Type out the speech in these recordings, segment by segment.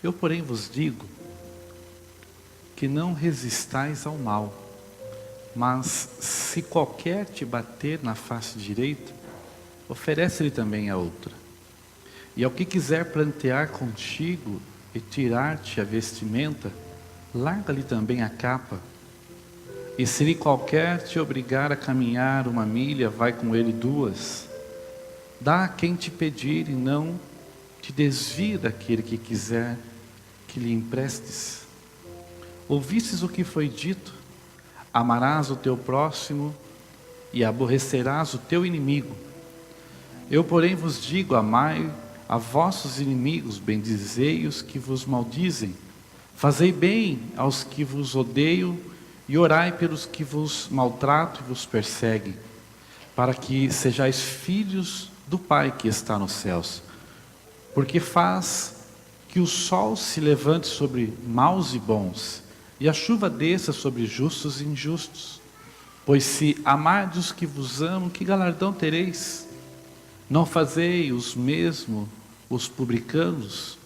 Eu, porém, vos digo que não resistais ao mal, mas se qualquer te bater na face direita, oferece-lhe também a outra. E ao que quiser plantear contigo e tirar-te a vestimenta, larga-lhe também a capa. E se lhe qualquer te obrigar a caminhar 1 milha, vai com ele 2. Dá a quem te pedir e não te desvie daquele que quiser que lhe emprestes. Ouvistes o que foi dito: amarás o teu próximo e aborrecerás o teu inimigo. Eu, porém, vos digo: amai a vossos inimigos, bendizei os que vos maldizem, fazei bem aos que vos odeiam e orai pelos que vos maltratam e vos perseguem, para que sejais filhos do Pai que está nos céus. Porque faz que o sol se levante sobre maus e bons, e a chuva desça sobre justos e injustos. Pois se amardes os que vos amam, que galardão tereis? Não fazei os mesmo os publicanos?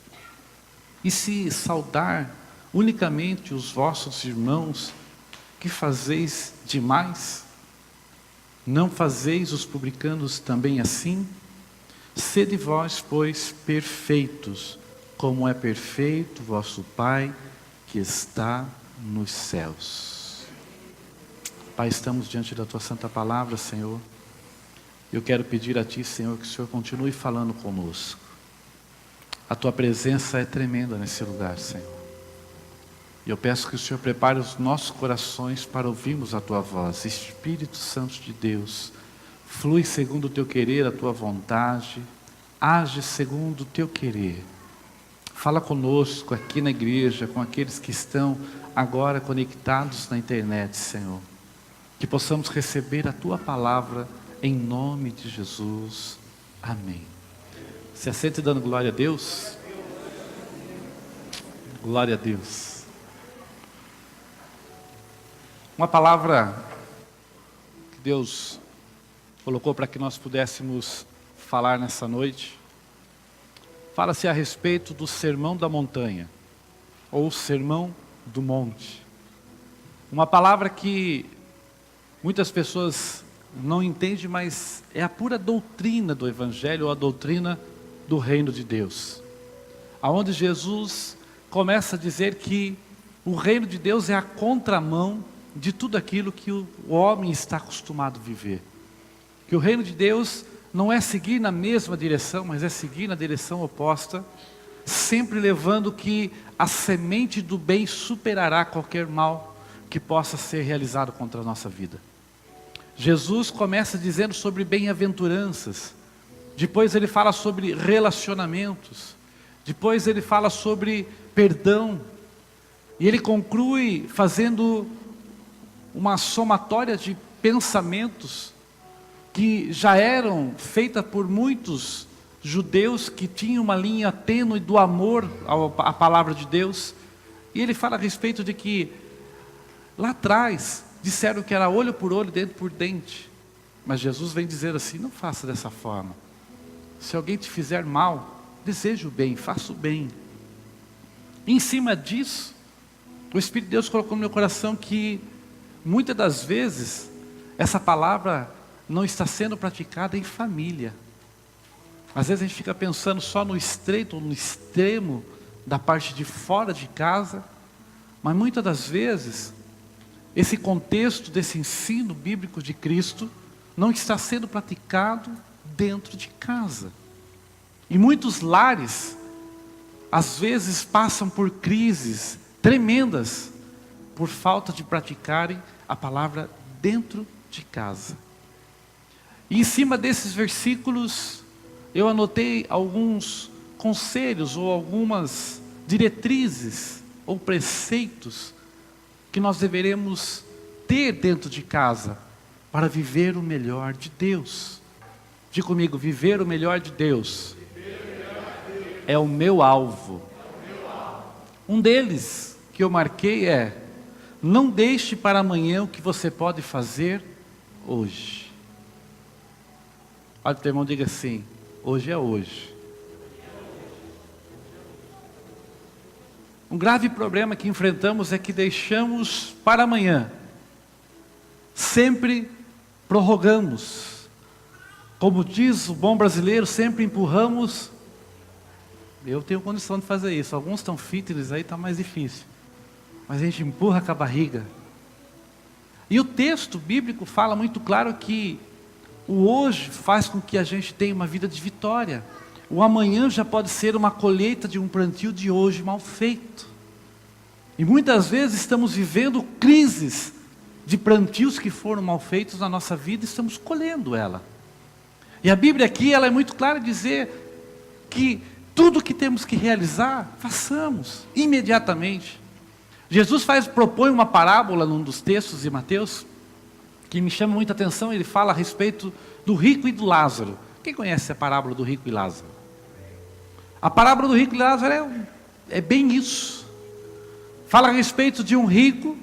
E se saudar unicamente os vossos irmãos, que fazeis demais? Não fazeis os publicanos também assim? Sede vós, pois, perfeitos, como é perfeito vosso Pai que está nos céus. Pai, estamos diante da Tua Santa Palavra, Senhor. Eu quero pedir a Ti, Senhor, que o Senhor continue falando conosco. A Tua presença é tremenda nesse lugar, Senhor. E eu peço que o Senhor prepare os nossos corações para ouvirmos a Tua voz. Espírito Santo de Deus, flui segundo o Teu querer, a Tua vontade. Age segundo o Teu querer. Fala conosco aqui na igreja, com aqueles que estão agora conectados na internet, Senhor. Que possamos receber a Tua palavra em nome de Jesus. Amém. Se assente dando glória a Deus. Glória a Deus. Uma palavra que Deus colocou para que nós pudéssemos falar nessa noite. Fala-se a respeito do Sermão da Montanha, ou Sermão do Monte. Uma palavra que muitas pessoas não entendem, mas é a pura doutrina do Evangelho, ou a doutrina do Reino de Deus. Aonde Jesus começa a dizer que o Reino de Deus é a contramão de tudo aquilo que o homem está acostumado a viver. Que o Reino de Deus não é seguir na mesma direção, mas é seguir na direção oposta, sempre levando que a semente do bem superará qualquer mal que possa ser realizado contra a nossa vida. Jesus começa dizendo sobre bem-aventuranças, depois ele fala sobre relacionamentos, depois ele fala sobre perdão, e ele conclui fazendo uma somatória de pensamentos que já eram feitas por muitos judeus que tinham uma linha tênue do amor à palavra de Deus. E ele fala a respeito de que lá atrás disseram que era olho por olho, dente por dente, mas Jesus vem dizer assim: não faça dessa forma. Se alguém te fizer mal, deseje o bem, faça o bem. E em cima disso, o Espírito de Deus colocou no meu coração que muitas das vezes essa palavra não está sendo praticada em família. Às vezes a gente fica pensando só no estreito, no extremo da parte de fora de casa, mas muitas das vezes esse contexto desse ensino bíblico de Cristo não está sendo praticado dentro de casa. E muitos lares às vezes passam por crises tremendas por falta de praticarem a palavra dentro de casa. E em cima desses versículos, eu anotei alguns conselhos ou algumas diretrizes ou preceitos que nós deveremos ter dentro de casa para viver o melhor de Deus. Diga comigo: viver o melhor de Deus é o meu alvo. Um deles que eu marquei é: não deixe para amanhã o que você pode fazer hoje. Olha para o teu irmão, diga assim: hoje é hoje. Um grave problema que enfrentamos é que deixamos para amanhã. Sempre prorrogamos. Como diz o bom brasileiro, sempre empurramos. Eu tenho condição de fazer isso. Alguns estão fitness, aí está mais difícil. Mas a gente empurra com a barriga. E o texto bíblico fala muito claro que o hoje faz com que a gente tenha uma vida de vitória. O amanhã já pode ser uma colheita de um plantio de hoje mal feito. E muitas vezes estamos vivendo crises de plantios que foram mal feitos na nossa vida e estamos colhendo ela. E a Bíblia aqui ela é muito clara em dizer que tudo que temos que realizar, façamos imediatamente. Jesus propõe uma parábola num dos textos de Mateus, que me chama muita atenção. Ele fala a respeito do rico e do Lázaro. Quem conhece a parábola do rico e Lázaro? A parábola do rico e Lázaro é bem isso. Fala a respeito de um rico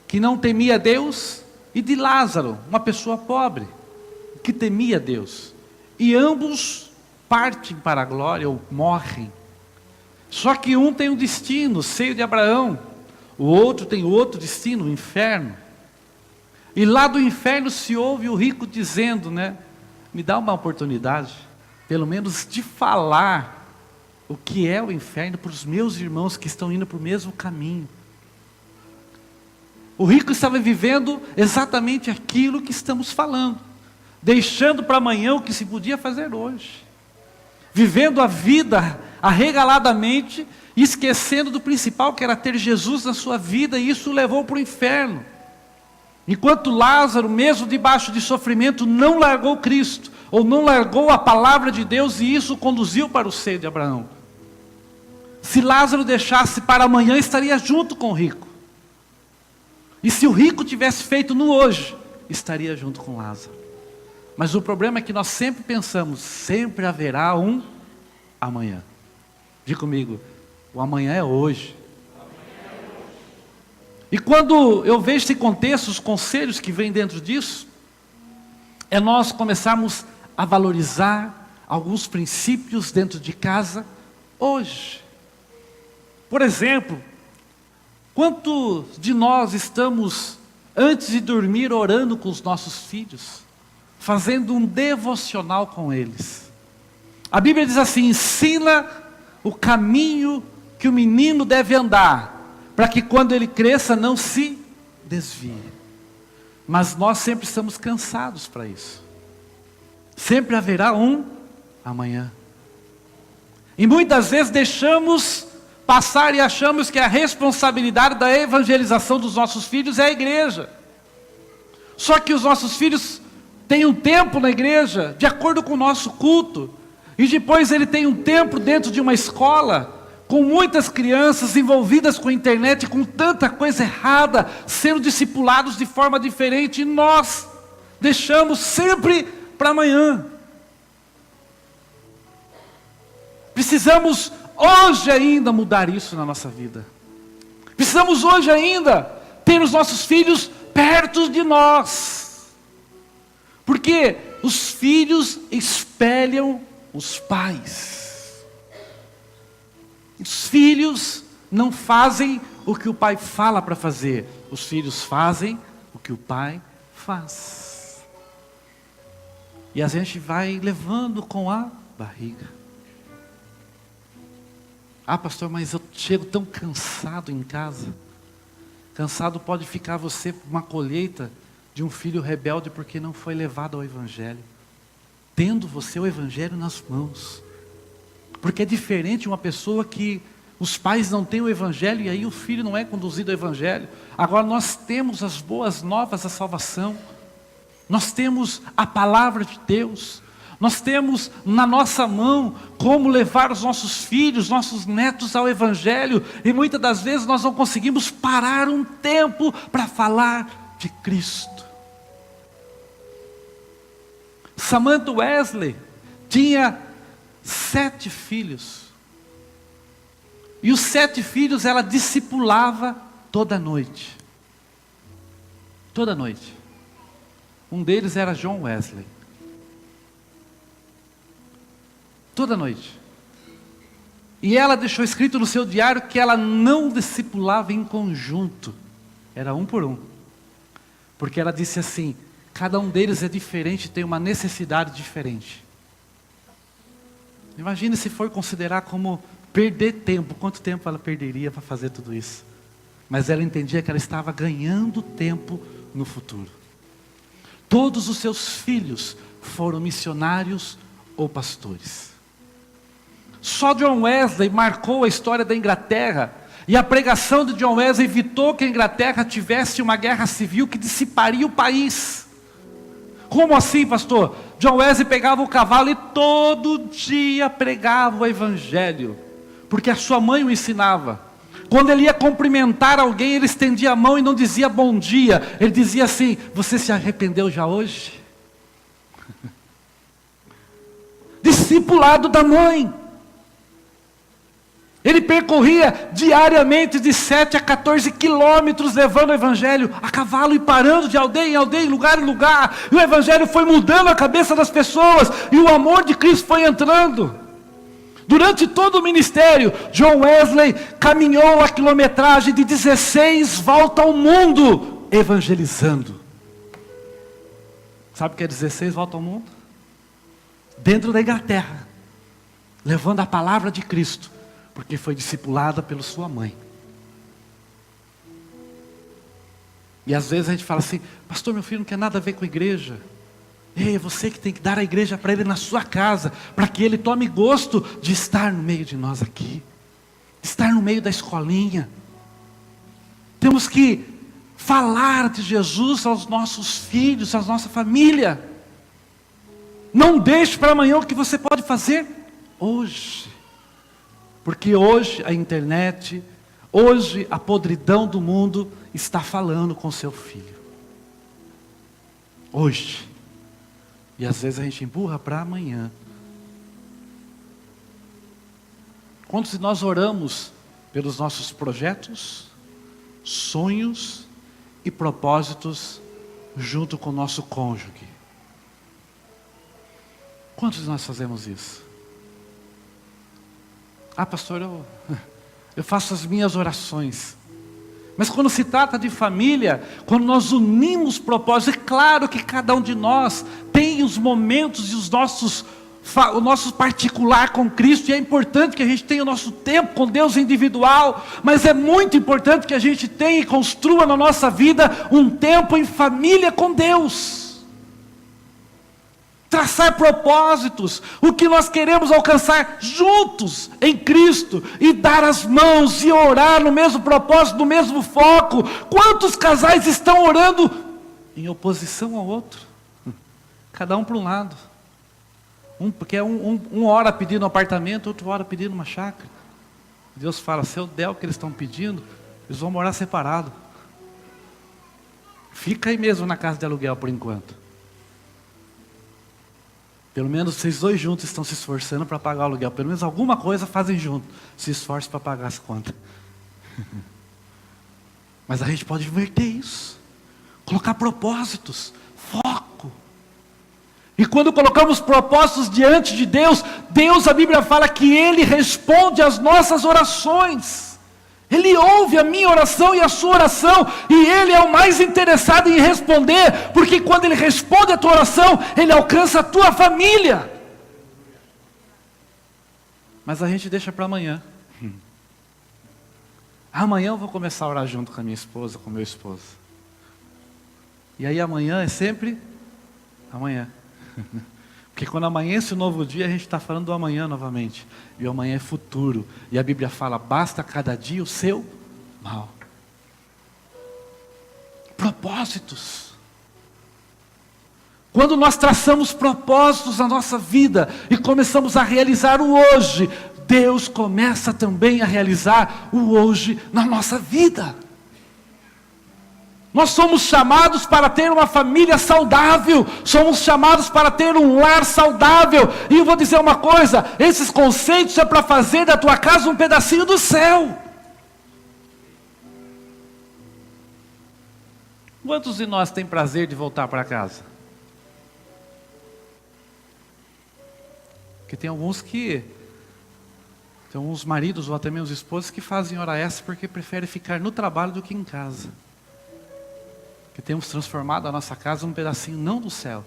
que não temia Deus e de Lázaro, uma pessoa pobre, que temia Deus. E ambos partem para a glória ou morrem. Só que um tem um destino, o seio de Abraão. O outro tem outro destino, o inferno. E lá do inferno se ouve o rico dizendo, me dá uma oportunidade, pelo menos de falar o que é o inferno para os meus irmãos que estão indo para o mesmo caminho. O rico estava vivendo exatamente aquilo que estamos falando, deixando para amanhã o que se podia fazer hoje, vivendo a vida arregaladamente, esquecendo do principal, que era ter Jesus na sua vida, e isso o levou para o inferno. Enquanto Lázaro, mesmo debaixo de sofrimento, não largou Cristo, ou não largou a palavra de Deus, e isso o conduziu para o seio de Abraão. Se Lázaro deixasse para amanhã, estaria junto com o rico. E se o rico tivesse feito no hoje, estaria junto com Lázaro. Mas o problema é que nós sempre pensamos, sempre haverá um amanhã. Diga comigo, o amanhã é hoje. E quando eu vejo esse contexto, os conselhos que vêm dentro disso, é nós começarmos a valorizar alguns princípios dentro de casa hoje. Por exemplo, quantos de nós estamos, antes de dormir, orando com os nossos filhos, fazendo um devocional com eles? A Bíblia diz assim, ensina o caminho que o menino deve andar, para que quando ele cresça não se desvie. Mas nós sempre estamos cansados para isso. Sempre haverá um amanhã. E muitas vezes deixamos passar e achamos que a responsabilidade da evangelização dos nossos filhos é a igreja. Só que os nossos filhos têm um tempo na igreja, de acordo com o nosso culto, e depois ele tem um tempo dentro de uma escola, com muitas crianças envolvidas com a internet, com tanta coisa errada, sendo discipulados de forma diferente, e nós deixamos sempre para amanhã. Precisamos hoje ainda mudar isso na nossa vida. Precisamos hoje ainda ter os nossos filhos perto de nós. Porque os filhos espelham os pais. Os filhos não fazem o que o pai fala para fazer. Os filhos fazem o que o pai faz. E a gente vai levando com a barriga. Ah, pastor, mas eu chego tão cansado em casa. Cansado pode ficar você por uma colheita de um filho rebelde porque não foi levado ao Evangelho. Tendo você o Evangelho nas mãos. Porque é diferente uma pessoa que os pais não têm o Evangelho e aí o filho não é conduzido ao Evangelho. Agora nós temos as boas novas da salvação. Nós temos a palavra de Deus. Nós temos na nossa mão como levar os nossos filhos, nossos netos ao Evangelho. E muitas das vezes nós não conseguimos parar um tempo para falar de Cristo. Samantha Wesley tinha 7 filhos. E os 7 filhos ela discipulava toda noite. Toda noite. Um deles era John Wesley. Toda noite. E ela deixou escrito no seu diário que ela não discipulava em conjunto. Era um por um. Porque ela disse assim, cada um deles é diferente, tem uma necessidade diferente. Imagine se for considerar como perder tempo. Quanto tempo ela perderia para fazer tudo isso? Mas ela entendia que ela estava ganhando tempo no futuro. Todos os seus filhos foram missionários ou pastores. Só John Wesley marcou a história da Inglaterra. E a pregação de John Wesley evitou que a Inglaterra tivesse uma guerra civil que dissiparia o país. Como assim, pastor? John Wesley pegava o cavalo e todo dia pregava o evangelho. Porque a sua mãe o ensinava. Quando ele ia cumprimentar alguém, ele estendia a mão e não dizia bom dia. Ele dizia assim, você se arrependeu já hoje? Discipulado da mãe. Ele percorria diariamente de 7 a 14 quilômetros levando o evangelho a cavalo e parando de aldeia em aldeia, em lugar em lugar. E o evangelho foi mudando a cabeça das pessoas e o amor de Cristo foi entrando. Durante todo o ministério, John Wesley caminhou a quilometragem de 16 voltas ao mundo evangelizando. Sabe o que é 16 voltas ao mundo? Dentro da Inglaterra, levando a palavra de Cristo. Porque foi discipulada pela sua mãe. E às vezes a gente fala assim, pastor, meu filho não quer nada a ver com a igreja. Ei, é você que tem que dar a igreja para ele na sua casa, para que ele tome gosto de estar no meio de nós aqui. Estar no meio da escolinha. Temos que falar de Jesus aos nossos filhos, à nossa família. Não deixe para amanhã o que você pode fazer hoje. Porque hoje a internet, hoje a podridão do mundo está falando com seu filho. Hoje. E às vezes a gente empurra para amanhã. Quantos de nós oramos pelos nossos projetos, sonhos e propósitos junto com o nosso cônjuge? Quantos de nós fazemos isso? Ah, pastor, eu faço as minhas orações. Mas quando se trata de família, quando nós unimos propósitos, é claro que cada um de nós tem os momentos e o nosso particular com Cristo, e é importante que a gente tenha o nosso tempo com Deus individual, mas é muito importante que a gente tenha e construa na nossa vida um tempo em família com Deus. Traçar propósitos, o que nós queremos alcançar juntos em Cristo, e dar as mãos e orar no mesmo propósito, no mesmo foco. Quantos casais estão orando em oposição ao outro? Cada um para um lado. Porque um ora pedindo um apartamento, outro ora pedindo uma chácara. Deus fala, se eu der o que eles estão pedindo, eles vão morar separados. Fica aí mesmo na casa de aluguel por enquanto. Pelo menos vocês dois juntos estão se esforçando para pagar o aluguel. Pelo menos alguma coisa fazem junto. Se esforçam para pagar as contas. Mas a gente pode inverter isso. Colocar propósitos. Foco. E quando colocamos propósitos diante de Deus, a Bíblia fala que Ele responde às nossas orações. Ele ouve a minha oração e a sua oração, e Ele é o mais interessado em responder, porque quando Ele responde a tua oração, Ele alcança a tua família. Mas a gente deixa para amanhã. Amanhã eu vou começar a orar junto com a minha esposa, com o meu esposo. E aí amanhã é sempre amanhã. Porque quando amanhece o novo dia, a gente está falando do amanhã novamente. E o amanhã é futuro. E a Bíblia fala, basta cada dia o seu mal. Propósitos. Quando nós traçamos propósitos na nossa vida e começamos a realizar o hoje, Deus começa também a realizar o hoje na nossa vida. Nós somos chamados para ter uma família saudável, somos chamados para ter um lar saudável. E eu vou dizer uma coisa, esses conceitos é para fazer da tua casa um pedacinho do céu. Quantos de nós tem prazer de voltar para casa? Porque tem alguns que Tem uns maridos ou até mesmo os esposos que fazem hora extra porque preferem ficar no trabalho do que em casa. Que temos transformado a nossa casa num pedacinho não do céu.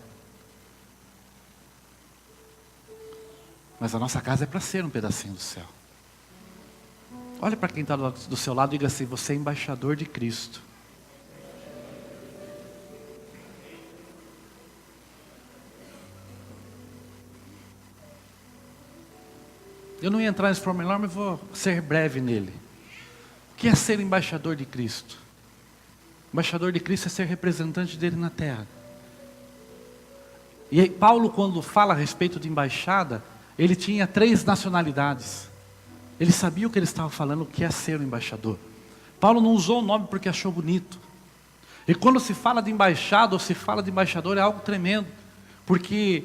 Mas a nossa casa é para ser um pedacinho do céu. Olha para quem está do seu lado e diga assim: você é embaixador de Cristo. Eu não ia entrar nesse pormenor, mas vou ser breve nele. O que é ser embaixador de Cristo? Embaixador de Cristo é ser representante dele na terra. E aí, Paulo, quando fala a respeito de embaixada, ele tinha 3 nacionalidades. Ele sabia o que ele estava falando, o que é ser um embaixador. Paulo não usou o nome porque achou bonito. E quando se fala de embaixada ou se fala de embaixador é algo tremendo. Porque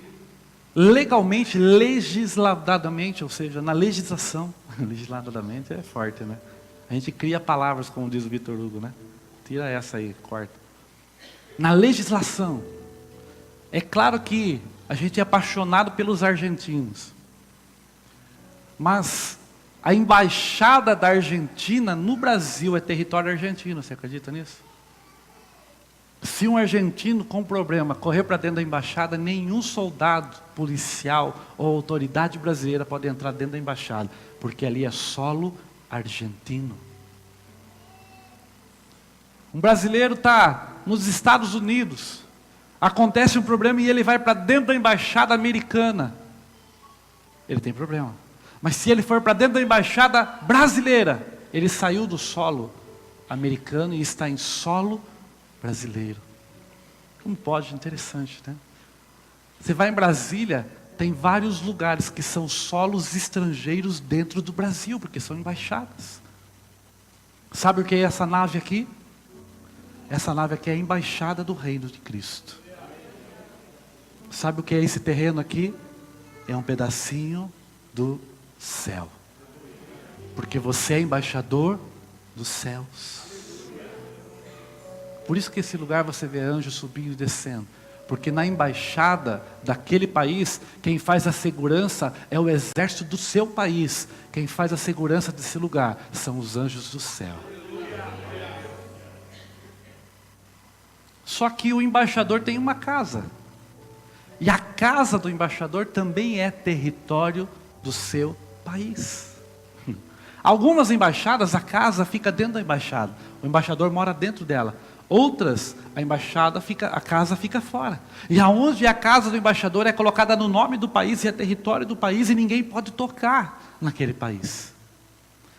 legalmente, legisladamente, ou seja, na legislação, legisladamente é forte, né? A gente cria palavras, como diz o Vitor Hugo, né? Tira essa aí, corta. Na legislação, é claro que a gente é apaixonado pelos argentinos. Mas a embaixada da Argentina no Brasil é território argentino, você acredita nisso? Se um argentino com problema correr para dentro da embaixada, nenhum soldado policial ou autoridade brasileira pode entrar dentro da embaixada, porque ali é solo argentino. Um brasileiro está nos Estados Unidos, acontece um problema e ele vai para dentro da embaixada americana. Ele tem problema. Mas se ele for para dentro da embaixada brasileira, ele saiu do solo americano e está em solo brasileiro. Como pode? Interessante, né? Você vai em Brasília, tem vários lugares que são solos estrangeiros dentro do Brasil, porque são embaixadas. Sabe o que é essa nave aqui? Essa nave aqui é a embaixada do reino de Cristo. Sabe o que é esse terreno aqui? É um pedacinho do céu. Porque você é embaixador dos céus. Por isso que esse lugar você vê anjos subindo e descendo. Porque na embaixada daquele país, quem faz a segurança é o exército do seu país. Quem faz a segurança desse lugar são os anjos do céu. Só que o embaixador tem uma casa. E a casa do embaixador também é território do seu país. Algumas embaixadas, a casa fica dentro da embaixada. O embaixador mora dentro dela. Outras, a casa fica fora. E aonde a casa do embaixador é colocada no nome do país e é território do país e ninguém pode tocar naquele país.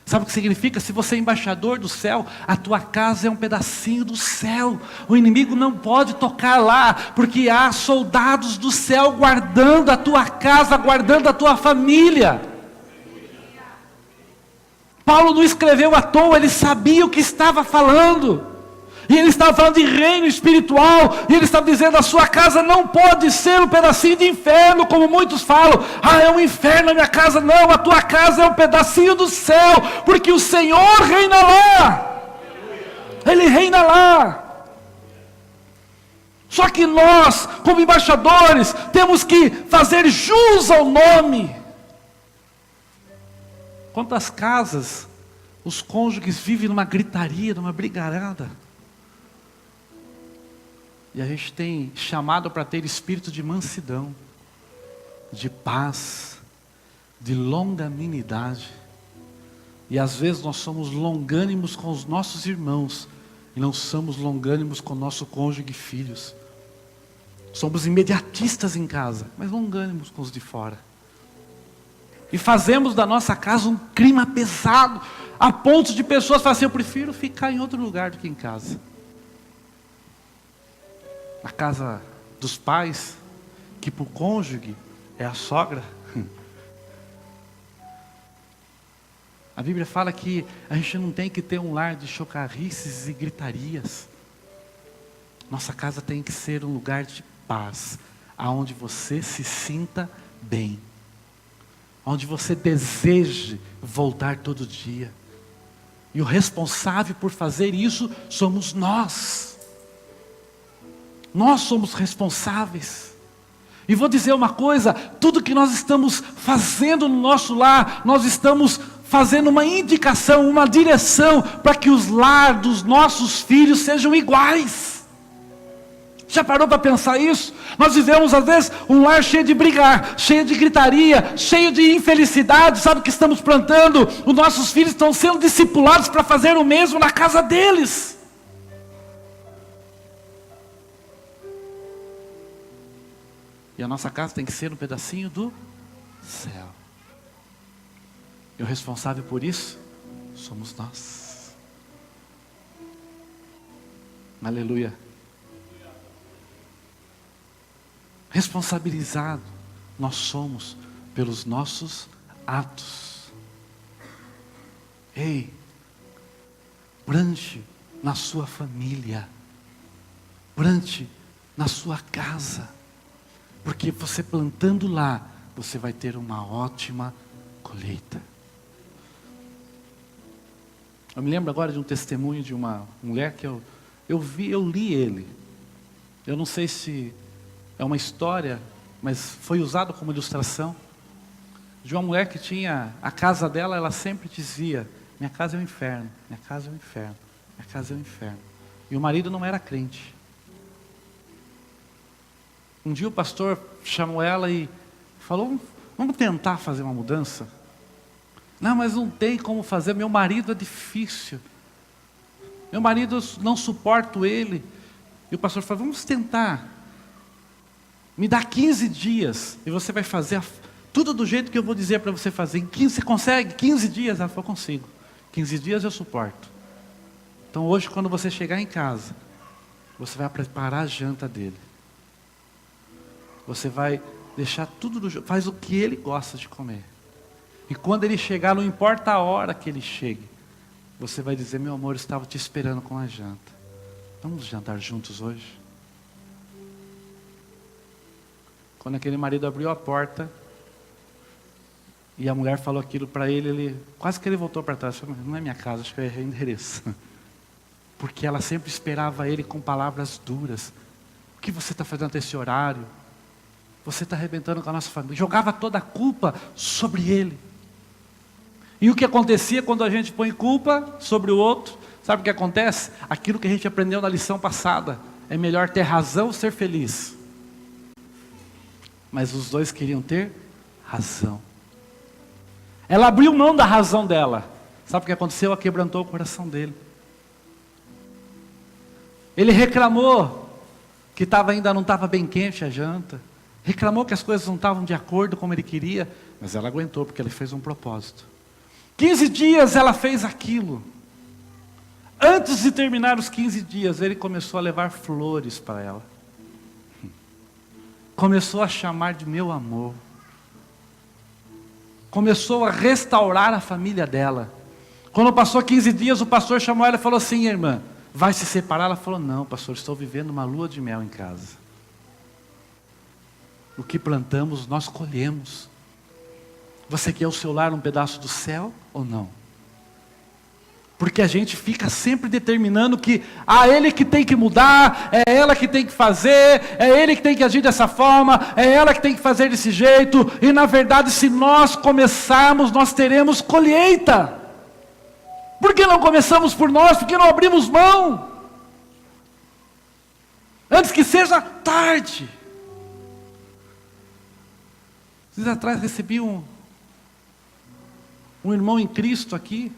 Sabe o que significa? Se você é embaixador do céu, a tua casa é um pedacinho do céu. O inimigo não pode tocar lá, porque há soldados do céu guardando a tua casa, guardando a tua família. Paulo não escreveu à toa, ele sabia o que estava falando. E ele estava falando de reino espiritual, e ele estava dizendo: a sua casa não pode ser um pedacinho de inferno, como muitos falam. Ah, é um inferno a minha casa. Não, a tua casa é um pedacinho do céu, porque o Senhor reina lá. Ele reina lá. Só que nós, como embaixadores, temos que fazer jus ao nome. Quantas casas os cônjuges vivem numa gritaria, numa brigarada? E a gente tem chamado para ter espírito de mansidão, de paz, de longanimidade. E às vezes nós somos longânimos com os nossos irmãos, e não somos longânimos com o nosso cônjuge e filhos. Somos imediatistas em casa, mas longânimos com os de fora. E fazemos da nossa casa um clima pesado, a ponto de pessoas falarem assim: eu prefiro ficar em outro lugar do que em casa. A casa dos pais, que para o cônjuge é a sogra. A Bíblia fala que a gente não tem que ter um lar de chocarrices e gritarias. Nossa casa tem que ser um lugar de paz, aonde você se sinta bem, onde você deseje voltar todo dia. E o responsável por fazer isso somos nós. Nós somos responsáveis. E vou dizer uma coisa, tudo que nós estamos fazendo no nosso lar, nós estamos fazendo uma indicação, uma direção, para que os lar dos nossos filhos sejam iguais. Já parou para pensar isso? Nós vivemos às vezes um lar cheio de brigar, cheio de gritaria, cheio de infelicidade. Sabe o que estamos plantando? Os nossos filhos estão sendo discipulados para fazer o mesmo na casa deles. E a nossa casa tem que ser um pedacinho do céu. E o responsável por isso somos nós. Aleluia. Responsabilizado nós somos pelos nossos atos. Ei, plante na sua família, plante na sua casa, porque você plantando lá, você vai ter uma ótima colheita. Eu me lembro agora de um testemunho de uma mulher que eu li ele. Eu não sei se é uma história, mas foi usado como ilustração. De uma mulher que tinha, a casa dela, ela sempre dizia: minha casa é o inferno, minha casa é o inferno, minha casa é o inferno. E o marido não era crente. Um dia o pastor chamou ela e falou: vamos tentar fazer uma mudança? Não, mas não tem como fazer, meu marido é difícil. Meu marido, não suporto ele. E o pastor falou: vamos tentar. Me dá 15 dias e você vai fazer tudo do jeito que eu vou dizer para você fazer. Em 15, você consegue? 15 dias? Ela falou: consigo. 15 dias eu suporto. Então hoje, quando você chegar em casa, você vai preparar a janta dele. Você vai deixar tudo do jeito, faz o que ele gosta de comer. E quando ele chegar, não importa a hora que ele chegue, você vai dizer: meu amor, eu estava te esperando com a janta. Vamos jantar juntos hoje? Quando aquele marido abriu a porta e a mulher falou aquilo para ele, quase que ele voltou para trás. Falou: não é minha casa, acho que eu errei o endereço. Porque ela sempre esperava ele com palavras duras. O que você está fazendo até esse horário? Você está arrebentando com a nossa família. Jogava toda a culpa sobre ele. E o que acontecia quando a gente põe culpa sobre o outro? Sabe o que acontece? Aquilo que a gente aprendeu na lição passada. É melhor ter razão ou ser feliz. Mas os dois queriam ter razão. Ela abriu mão da razão dela. Sabe o que aconteceu? Ela quebrantou o coração dele. Ele reclamou que ainda não estava bem quente a janta. Reclamou que as coisas não estavam de acordo como ele queria. Mas ela aguentou, porque ele fez um propósito. 15 dias ela fez aquilo. Antes de terminar os 15 dias, ele começou a levar flores para ela. Começou a chamar de meu amor. Começou a restaurar a família dela. Quando passou 15 dias, o pastor chamou ela e falou assim: irmã, vai se separar? Ela falou: não, pastor, estou vivendo uma lua de mel em casa. O que plantamos, nós colhemos. Você quer o seu lar um pedaço do céu ou não? Porque a gente fica sempre determinando que ele que tem que mudar, é ela que tem que fazer, é ele que tem que agir dessa forma, é ela que tem que fazer desse jeito. E na verdade, se nós começarmos, nós teremos colheita. Por que não começamos por nós? Por que não abrimos mão? Antes que seja tarde. Dias atrás recebi um irmão em Cristo aqui,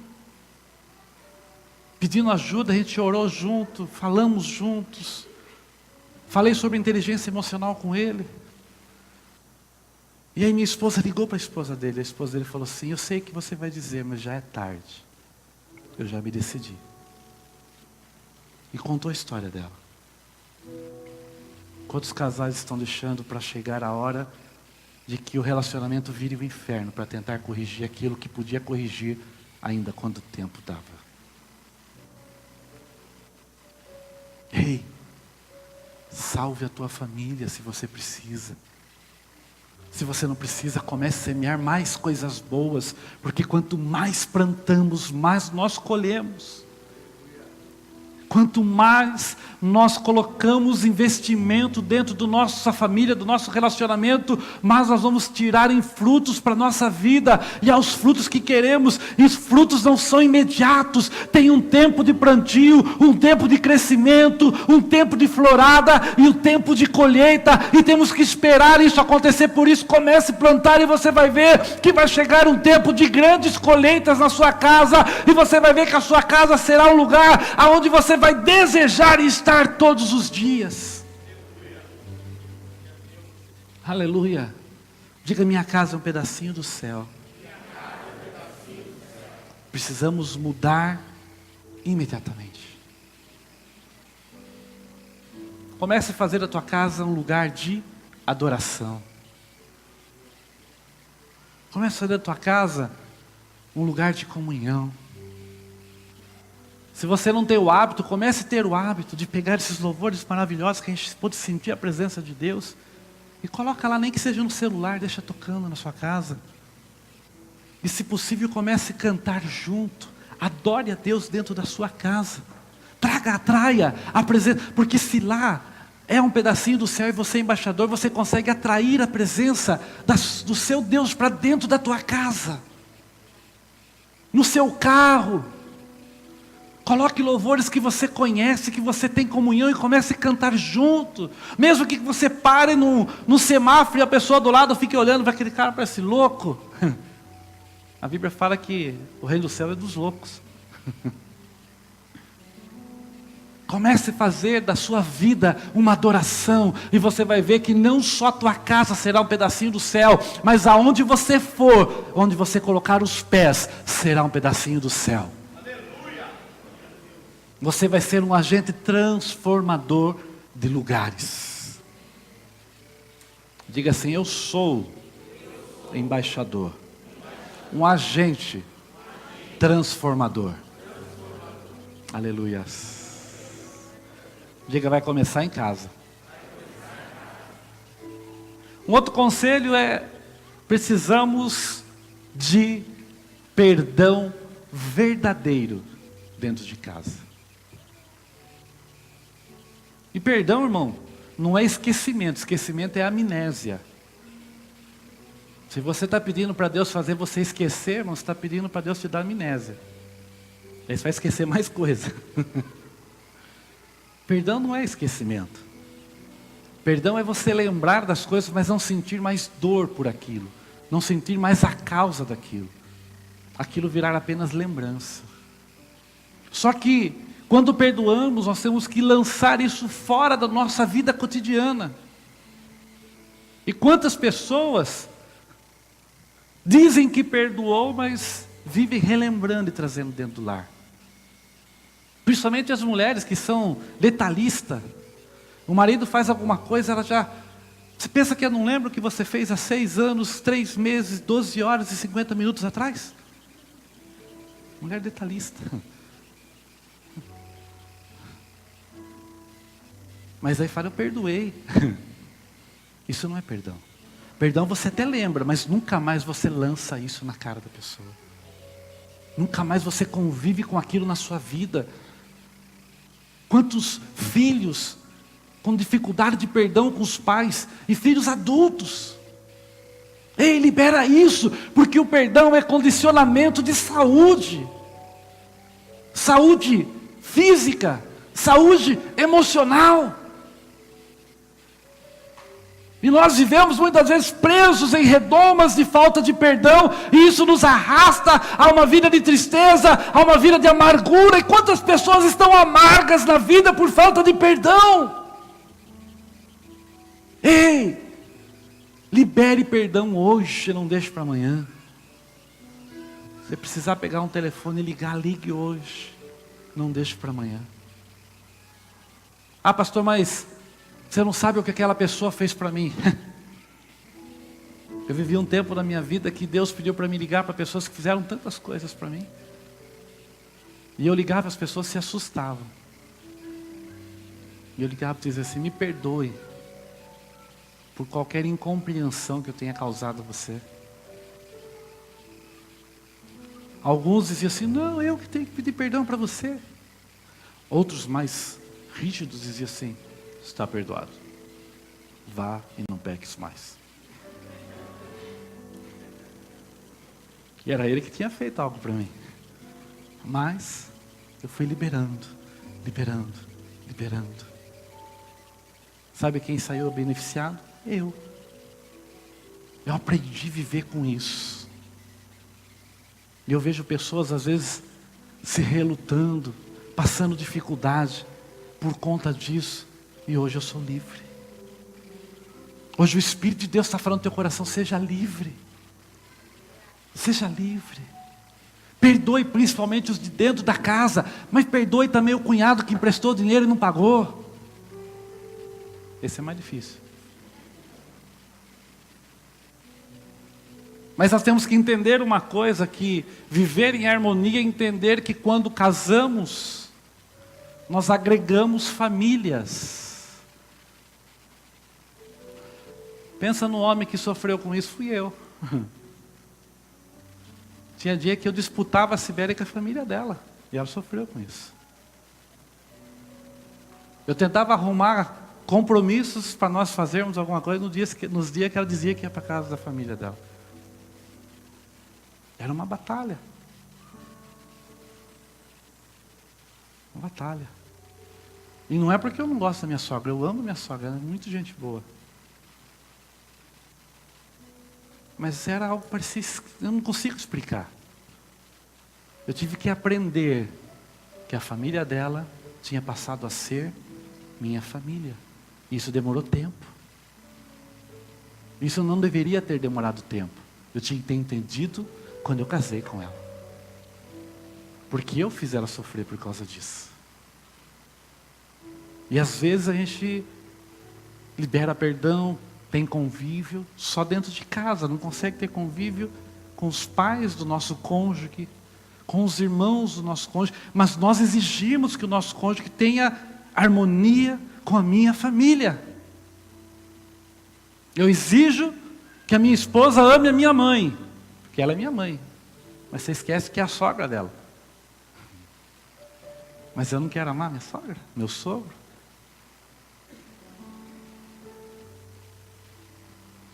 pedindo ajuda. A gente orou junto, falamos juntos. Falei sobre inteligência emocional com ele. E aí minha esposa ligou para a esposa dele. A esposa dele falou assim: eu sei que você vai dizer, mas já é tarde. Eu já me decidi. E contou a história dela. Quantos casais estão deixando para chegar a hora de que o relacionamento vire o inferno, para tentar corrigir aquilo que podia corrigir ainda quando o tempo dava. Ei, salve a tua família se você precisa. Se você não precisa, comece a semear mais coisas boas, porque quanto mais plantamos, mais nós colhemos. Quanto mais nós colocamos investimento dentro da nossa família, do nosso relacionamento, mais nós vamos tirar em frutos para a nossa vida. E aos frutos que queremos, e os frutos não são imediatos. Tem um tempo de plantio, um tempo de crescimento, um tempo de florada e um tempo de colheita. E temos que esperar isso acontecer. Por isso, comece a plantar e você vai ver que vai chegar um tempo de grandes colheitas na sua casa. E você vai ver que a sua casa será um lugar onde você vai desejar estar todos os dias. Aleluia. Diga: minha casa é um pedacinho do céu. Precisamos mudar imediatamente. Comece a fazer da tua casa um lugar de adoração. Comece a fazer da tua casa um lugar de comunhão. Se você não tem o hábito, comece a ter o hábito de pegar esses louvores maravilhosos que a gente pode sentir a presença de Deus e coloca lá, nem que seja no celular, deixa tocando na sua casa. E se possível, comece a cantar junto. Adore a Deus dentro da sua casa. Atraia a presença, porque se lá é um pedacinho do céu e você é embaixador, você consegue atrair a presença do seu Deus para dentro da tua casa. No seu carro. Coloque louvores que você conhece, que você tem comunhão e comece a cantar junto. Mesmo que você pare no semáforo e a pessoa do lado fique olhando para aquele cara, parece louco. A Bíblia fala que o reino do céu é dos loucos. Comece a fazer da sua vida uma adoração. E você vai ver que não só a tua casa será um pedacinho do céu, mas aonde você for, onde você colocar os pés, será um pedacinho do céu. Você vai ser um agente transformador de lugares. Diga assim: eu sou embaixador. Um agente transformador. Aleluia. Diga: vai começar em casa. Um outro conselho é: precisamos de perdão verdadeiro dentro de casa. E perdão, irmão, não é esquecimento. Esquecimento é amnésia. Se você está pedindo para Deus fazer você esquecer, irmão, você está pedindo para Deus te dar amnésia. Aí você vai esquecer mais coisa. Perdão não é esquecimento. Perdão é você lembrar das coisas, mas não sentir mais dor por aquilo. Não sentir mais a causa daquilo. Aquilo virar apenas lembrança. Só que quando perdoamos, nós temos que lançar isso fora da nossa vida cotidiana. E quantas pessoas dizem que perdoou, mas vivem relembrando e trazendo dentro do lar. Principalmente as mulheres que são letalistas. O marido faz alguma coisa, ela já... Você pensa que eu não lembro o que você fez há 6 anos, 3 meses, 12 horas e 50 minutos atrás? Mulher detalhista. Mas aí fala: eu perdoei. Isso não é perdão. Perdão você até lembra, mas nunca mais você lança isso na cara da pessoa. Nunca mais você convive com aquilo na sua vida. Quantos filhos com dificuldade de perdão com os pais, e filhos adultos. Ei, libera isso, porque o perdão é condicionamento de saúde. Saúde física, saúde emocional. E nós vivemos muitas vezes presos em redomas de falta de perdão, e isso nos arrasta a uma vida de tristeza, a uma vida de amargura. E quantas pessoas estão amargas na vida por falta de perdão? Ei, libere perdão hoje, não deixe para amanhã. Se precisar pegar um telefone e ligar, ligue hoje, não deixe para amanhã. Ah, pastor, mas você não sabe o que aquela pessoa fez para mim. Eu vivi um tempo na minha vida que Deus pediu para me ligar para pessoas que fizeram tantas coisas para mim. E eu ligava, as pessoas se assustavam. E eu ligava e dizia assim: me perdoe por qualquer incompreensão que eu tenha causado a você. Alguns diziam assim: não, eu que tenho que pedir perdão para você. Outros mais rígidos diziam assim: está perdoado, vá e não peques mais. E era ele que tinha feito algo para mim. Mas eu fui liberando. Sabe quem saiu beneficiado? Eu aprendi a viver com isso. E eu vejo pessoas às vezes se relutando, passando dificuldade por conta disso. E hoje eu sou livre. Hoje o Espírito de Deus está falando no teu coração: seja livre. Seja livre. Perdoe principalmente os de dentro da casa, mas perdoe também o cunhado que emprestou dinheiro e não pagou. Esse é mais difícil. Mas nós temos que entender uma coisa, que viver em harmonia é entender que quando casamos, nós agregamos famílias. Pensa no homem que sofreu com isso, fui eu. Tinha dia que eu disputava a Sibéria com a família dela, e ela sofreu com isso. Eu tentava arrumar compromissos para nós fazermos alguma coisa nos dias que ela dizia que ia para a casa da família dela. Era uma batalha. Uma batalha. E não é porque eu não gosto da minha sogra, eu amo minha sogra, ela é muito gente boa. Mas era algo que parecia, eu não consigo explicar. Eu tive que aprender que a família dela tinha passado a ser minha família. Isso demorou tempo. Isso não deveria ter demorado tempo. Eu tinha que ter entendido quando eu casei com ela. Porque eu fiz ela sofrer por causa disso. E às vezes a gente libera perdão, tem convívio só dentro de casa, não consegue ter convívio com os pais do nosso cônjuge, com os irmãos do nosso cônjuge, mas nós exigimos que o nosso cônjuge tenha harmonia com a minha família. Eu exijo que a minha esposa ame a minha mãe, porque ela é minha mãe, mas você esquece que é a sogra dela. Mas eu não quero amar minha sogra, meu sogro.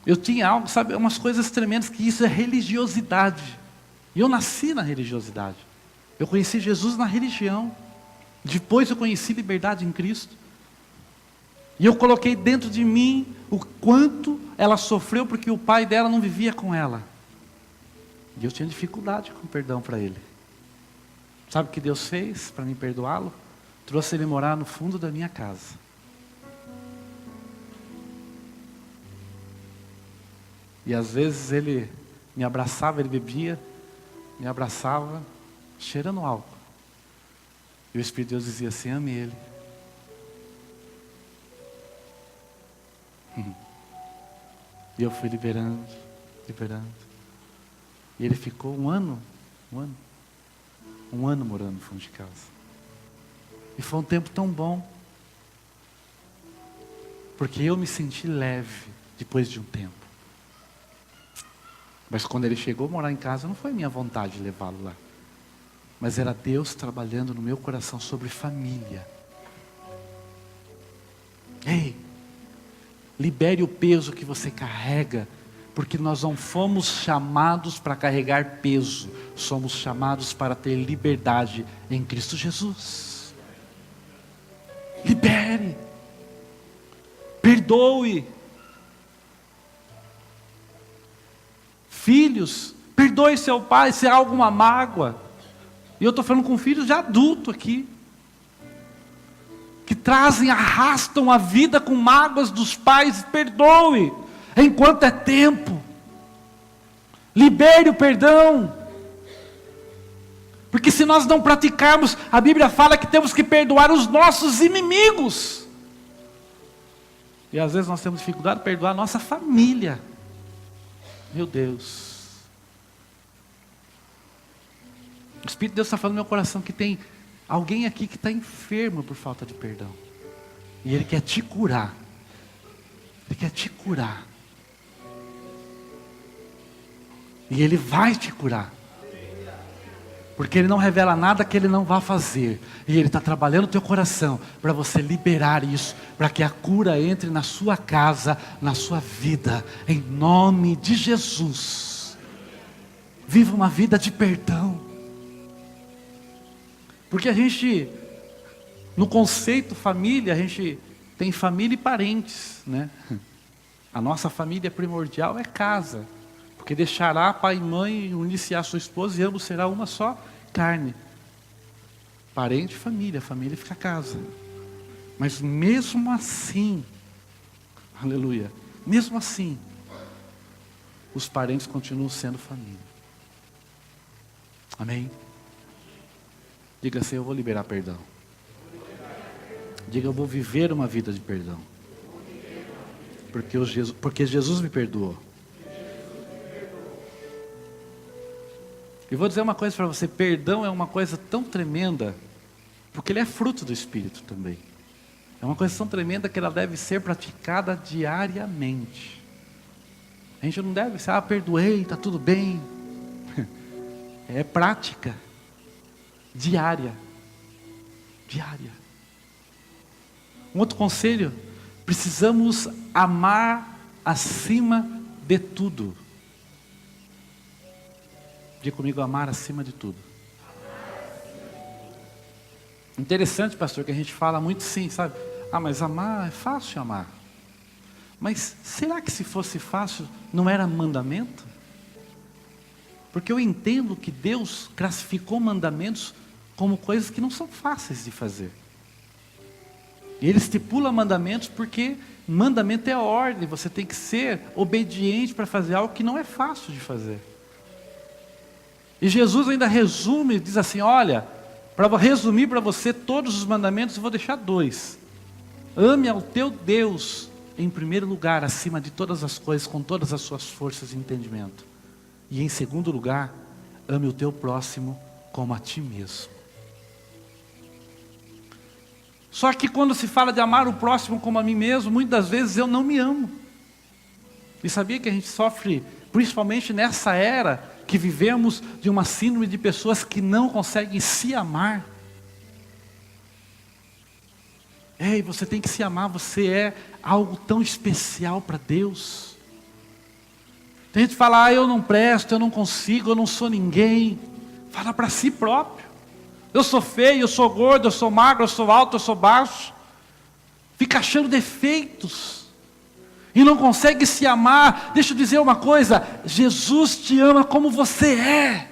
Eu tinha algo, sabe, umas coisas tremendas, que isso é religiosidade. E eu nasci na religiosidade. Eu conheci Jesus na religião. Depois eu conheci liberdade em Cristo. E eu coloquei dentro de mim o quanto ela sofreu porque o pai dela não vivia com ela. E eu tinha dificuldade com perdão para ele. Sabe o que Deus fez para me perdoá-lo? Trouxe ele morar no fundo da minha casa. E às vezes ele me abraçava, ele bebia, me abraçava, cheirando álcool. E o Espírito de Deus dizia assim: ame ele. E eu fui liberando. E ele ficou um ano morando no fundo de casa. E foi um tempo tão bom. Porque eu me senti leve depois de um tempo. Mas quando ele chegou a morar em casa, não foi minha vontade de levá-lo lá. Mas era Deus trabalhando no meu coração sobre família. Ei, libere o peso que você carrega, porque nós não fomos chamados para carregar peso, somos chamados para ter liberdade em Cristo Jesus. Libere, perdoe. Filhos, perdoe seu pai se há alguma mágoa. E eu estou falando com filhos de adulto aqui, que arrastam a vida com mágoas dos pais. Perdoe, enquanto é tempo. Libere o perdão. Porque se nós não praticarmos, a Bíblia fala que temos que perdoar os nossos inimigos. E às vezes nós temos dificuldade de perdoar a nossa família. Meu Deus. O Espírito de Deus está falando no meu coração que tem alguém aqui que está enfermo por falta de perdão. E Ele quer te curar. Ele quer te curar. E Ele vai te curar. Porque Ele não revela nada que Ele não vá fazer. E Ele está trabalhando o teu coração para você liberar isso, para que a cura entre na sua casa, na sua vida, em nome de Jesus. Viva uma vida de perdão. Porque a gente, no conceito família, a gente tem família e parentes, né? A nossa família primordial é casa. Porque deixará pai e mãe, unir-se a sua esposa e ambos será uma só carne. Parente e família fica casa. Mas mesmo assim, aleluia, mesmo assim, os parentes continuam sendo família. Amém? Diga assim, eu vou liberar perdão. Diga, eu vou viver uma vida de perdão. Porque Jesus me perdoou. E vou dizer uma coisa para você, perdão é uma coisa tão tremenda, porque ele é fruto do Espírito também. É uma coisa tão tremenda que ela deve ser praticada diariamente. A gente não deve ser, perdoei, está tudo bem. É prática diária. Diária. Um outro conselho, precisamos amar acima de tudo. Diga comigo, amar acima de tudo. Interessante, pastor, que a gente fala muito sim, sabe? Mas amar, é fácil amar. Mas será que se fosse fácil, não era mandamento? Porque eu entendo que Deus classificou mandamentos como coisas que não são fáceis de fazer. E Ele estipula mandamentos porque mandamento é a ordem, você tem que ser obediente para fazer algo que não é fácil de fazer. E Jesus ainda resume, diz assim, olha, para resumir para você todos os mandamentos, eu vou deixar 2. Ame ao teu Deus em primeiro lugar, acima de todas as coisas, com todas as suas forças e entendimento. E em segundo lugar, ame o teu próximo como a ti mesmo. Só que quando se fala de amar o próximo como a mim mesmo, muitas vezes eu não me amo. E sabia que a gente sofre, principalmente nessa era, que vivemos de uma síndrome de pessoas que não conseguem se amar. Ei, você tem que se amar, você é algo tão especial para Deus. Tem gente que fala, eu não presto, eu não consigo, eu não sou ninguém. Fala para si próprio. Eu sou feio, eu sou gordo, eu sou magro, eu sou alto, eu sou baixo. Fica achando defeitos. E não consegue se amar. Deixa eu dizer uma coisa, Jesus te ama como você é.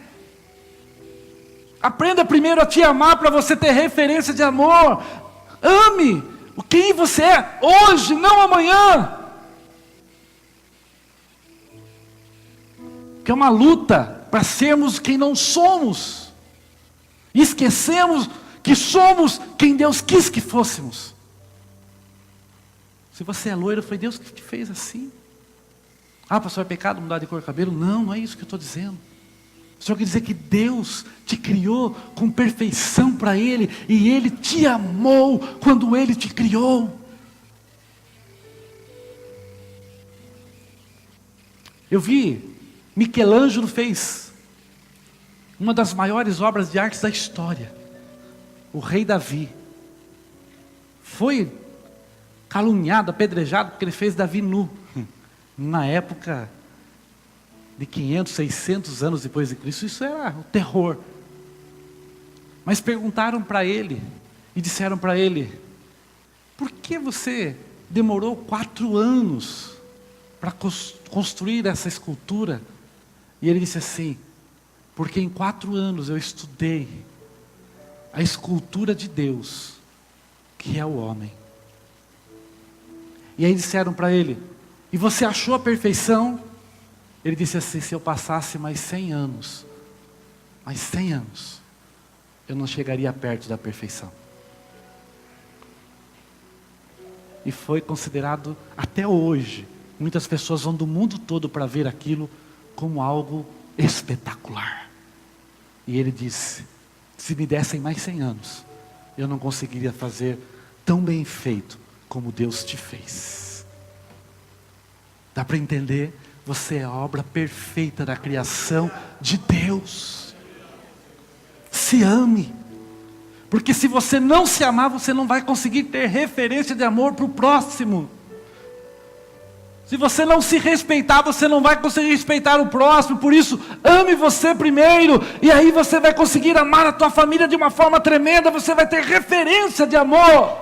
Aprenda primeiro a te amar para você ter referência de amor. Ame quem você é hoje, não amanhã. Que é uma luta para sermos quem não somos. E esquecemos que somos quem Deus quis que fôssemos. Se você é loiro, foi Deus que te fez assim. Pastor, é pecado mudar de cor de cabelo? Não, não é isso que eu estou dizendo. Só quer dizer que Deus te criou com perfeição para Ele. E Ele te amou quando Ele te criou. Eu vi, Michelangelo fez uma das maiores obras de arte da história. O rei Davi. Foi caluniado, apedrejado, porque ele fez Davi nu. Na época de 500, 600 anos depois de Cristo, isso era o terror. Mas perguntaram para ele, e disseram para ele, por que você demorou 4 anos para construir essa escultura? E ele disse assim, porque em 4 anos eu estudei a escultura de Deus, que é o homem. E aí disseram para ele, e você achou a perfeição? Ele disse assim, se eu passasse mais 100 anos, eu não chegaria perto da perfeição. E foi considerado, até hoje, muitas pessoas vão do mundo todo para ver aquilo como algo espetacular. E ele disse, se me dessem mais 100 anos, eu não conseguiria fazer tão bem feito como Deus te fez. Dá para entender? Você é a obra perfeita da criação de Deus. Se ame. Porque se você não se amar, você não vai conseguir ter referência de amor para o próximo. Se você não se respeitar, você não vai conseguir respeitar o próximo. Por isso, ame você primeiro. E aí você vai conseguir amar a tua família de uma forma tremenda. Você vai ter referência de amor.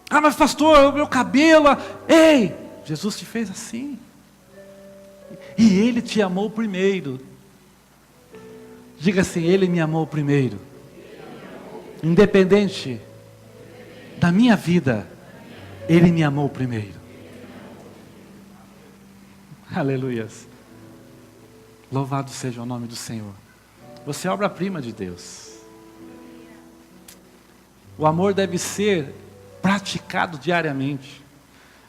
Ah, mas pastor, o meu cabelo... Ei, Jesus te fez assim. E Ele te amou primeiro. Diga assim, Ele me amou primeiro. Independente da minha vida, Ele me amou primeiro. Aleluias. Louvado seja o nome do Senhor. Você é obra-prima de Deus. O amor deve ser praticado diariamente.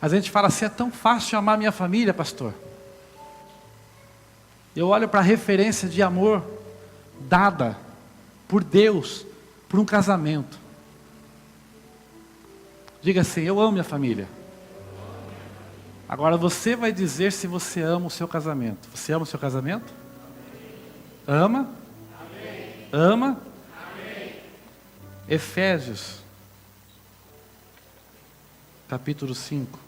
A gente fala assim, é tão fácil amar minha família, pastor. Eu olho para a referência de amor dada por Deus, por um casamento. Diga assim, eu amo minha família. Agora você vai dizer se você ama o seu casamento. Você ama o seu casamento? Ama? Amém. Ama? Amém. Efésios, capítulo 5.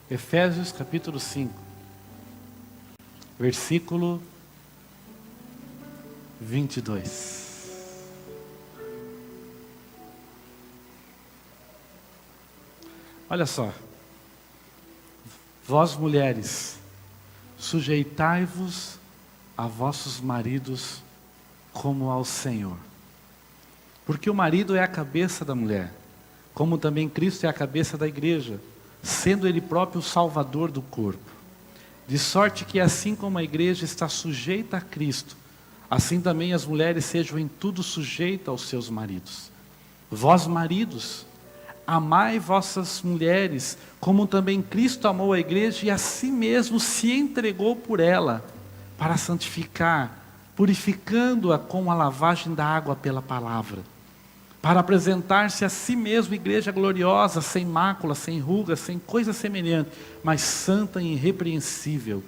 Efésios capítulo 5, versículo 22. Olha só. Vós mulheres, sujeitai-vos a vossos maridos como ao Senhor. Porque o marido é a cabeça da mulher, como também Cristo é a cabeça da igreja, sendo Ele próprio o Salvador do corpo. De sorte que assim como a igreja está sujeita a Cristo, assim também as mulheres sejam em tudo sujeitas aos seus maridos. Vós maridos, amai vossas mulheres, como também Cristo amou a igreja e a si mesmo se entregou por ela, para santificar, purificando-a com a lavagem da água pela palavra, para apresentar-se a si mesmo igreja gloriosa, sem mácula, sem ruga, sem coisa semelhante, mas santa e irrepreensível.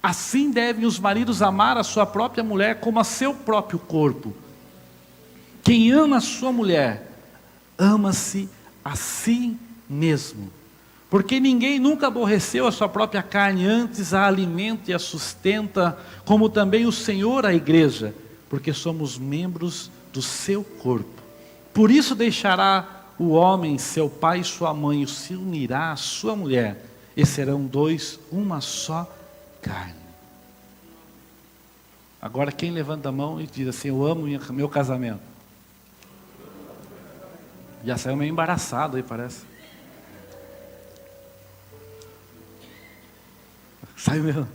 Assim devem os maridos amar a sua própria mulher como a seu próprio corpo. Quem ama a sua mulher, ama-se a si mesmo. Porque ninguém nunca aborreceu a sua própria carne, antes a alimenta e a sustenta, como também o Senhor a igreja, porque somos membros do seu corpo. Por isso deixará o homem, seu pai e sua mãe, e se unirá à sua mulher, e serão dois, uma só carne. Agora quem levanta a mão e diz assim, eu amo meu casamento? Já saiu meio embaraçado aí, parece. Saiu mesmo.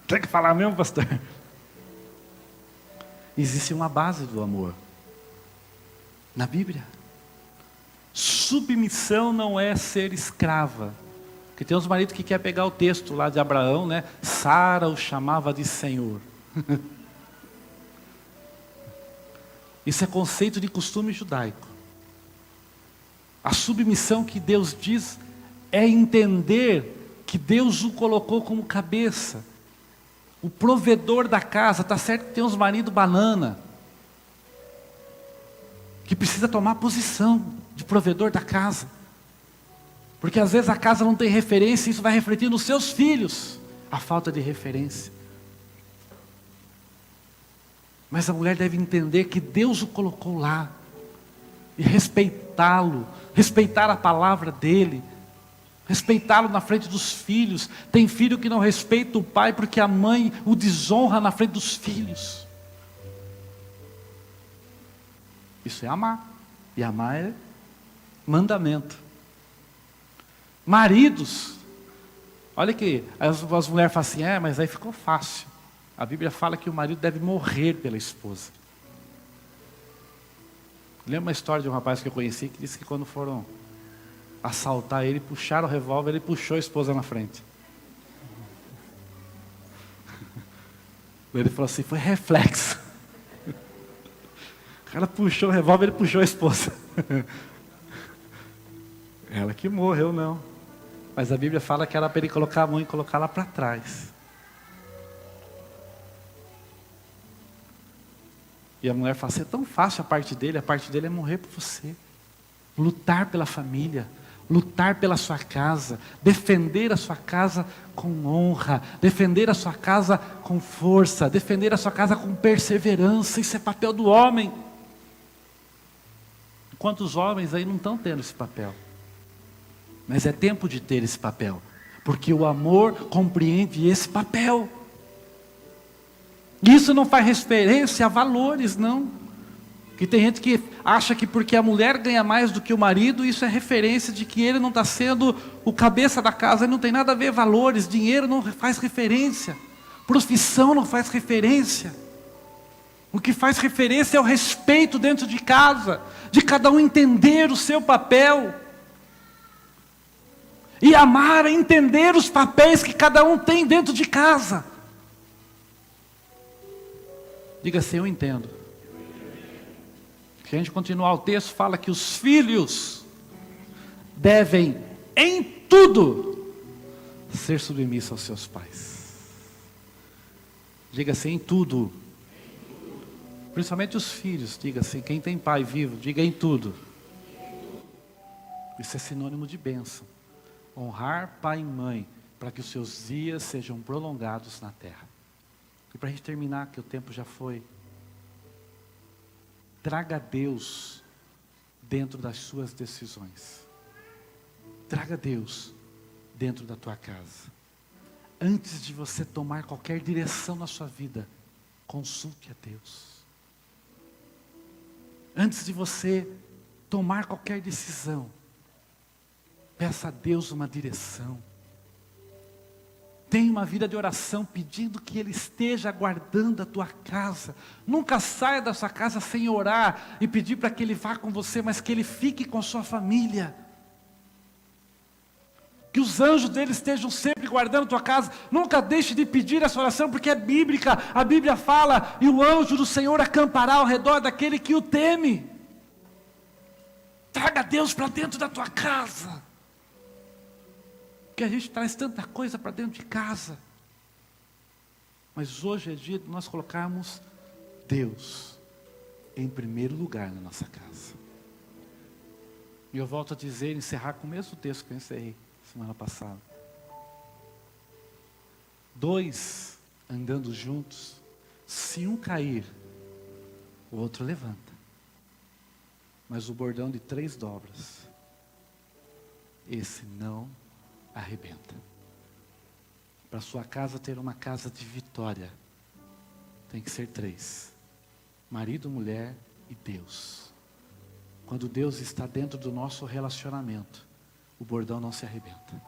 Tem que falar mesmo, pastor? Existe uma base do amor na Bíblia. Submissão não é ser escrava. Porque tem uns maridos que querem pegar o texto lá de Abraão, né? Sara o chamava de Senhor. Isso é conceito de costume judaico. A submissão que Deus diz é entender que Deus o colocou como cabeça, o provedor da casa. Tá certo que tem uns maridos banana, que precisa tomar posição de provedor da casa, porque às vezes a casa não tem referência, e isso vai refletir nos seus filhos, a falta de referência. Mas a mulher deve entender que Deus o colocou lá, e respeitá-lo, respeitar a palavra dele, respeitá-lo na frente dos filhos. Tem filho que não respeita o pai, porque a mãe o desonra na frente dos filhos. Isso é amar, e amar é mandamento. Maridos, olha que as mulheres falam assim, mas aí ficou fácil. A Bíblia fala que o marido deve morrer pela esposa. Lembra uma história de um rapaz que eu conheci, que disse que quando foram assaltar ele, puxaram o revólver, ele puxou a esposa na frente. Ele falou assim, foi reflexo. O cara puxou o revólver, ele puxou a esposa. Ela que morreu, não. Mas a Bíblia fala que era para ele colocar a mão e colocar lá para trás. E a mulher fala assim, é tão fácil a parte dele é morrer por você. Lutar pela família, lutar pela sua casa, defender a sua casa com honra, defender a sua casa com força, defender a sua casa com perseverança. Isso é papel do homem. Enquanto os homens aí não estão tendo esse papel. Mas é tempo de ter esse papel, porque o amor compreende esse papel. Isso não faz referência a valores, não. Que tem gente que acha que porque a mulher ganha mais do que o marido, isso é referência de que ele não está sendo o cabeça da casa. Não tem nada a ver valores, dinheiro não faz referência, profissão não faz referência. O que faz referência é o respeito dentro de casa, de cada um entender o seu papel. E amar é entender os papéis que cada um tem dentro de casa. Diga assim, eu entendo. Se a gente continuar o texto, fala que os filhos devem, em tudo, ser submissos aos seus pais. Diga assim, em tudo. Principalmente os filhos, diga assim, quem tem pai vivo, diga em tudo. Isso é sinônimo de bênção. Honrar pai e mãe, para que os seus dias sejam prolongados na terra. E para a gente terminar, que o tempo já foi. Traga Deus dentro das suas decisões. Traga Deus dentro da tua casa. Antes de você tomar qualquer direção na sua vida, consulte a Deus. Antes de você tomar qualquer decisão, peça a Deus uma direção. Tenha uma vida de oração pedindo que Ele esteja guardando a tua casa. Nunca saia da sua casa sem orar e pedir para que Ele vá com você, mas que Ele fique com a sua família. Que os anjos dele estejam sempre guardando a tua casa. Nunca deixe de pedir essa oração, porque é bíblica. A Bíblia fala, e o anjo do Senhor acampará ao redor daquele que o teme. Traga Deus para dentro da tua casa. Porque a gente traz tanta coisa para dentro de casa. Mas hoje é dia de nós colocarmos Deus em primeiro lugar na nossa casa. E eu volto a dizer, encerrar com o mesmo texto que eu encerrei semana passada. 2 andando juntos, se um cair, o outro levanta. Mas o bordão de 3 dobras, esse não arrebenta. Para sua casa ter uma casa de vitória, tem que ser 3. Marido, mulher e Deus. Quando Deus está dentro do nosso relacionamento, o bordão não se arrebenta.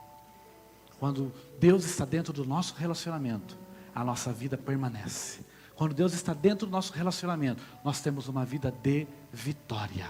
Quando Deus está dentro do nosso relacionamento, a nossa vida permanece. Quando Deus está dentro do nosso relacionamento, nós temos uma vida de vitória.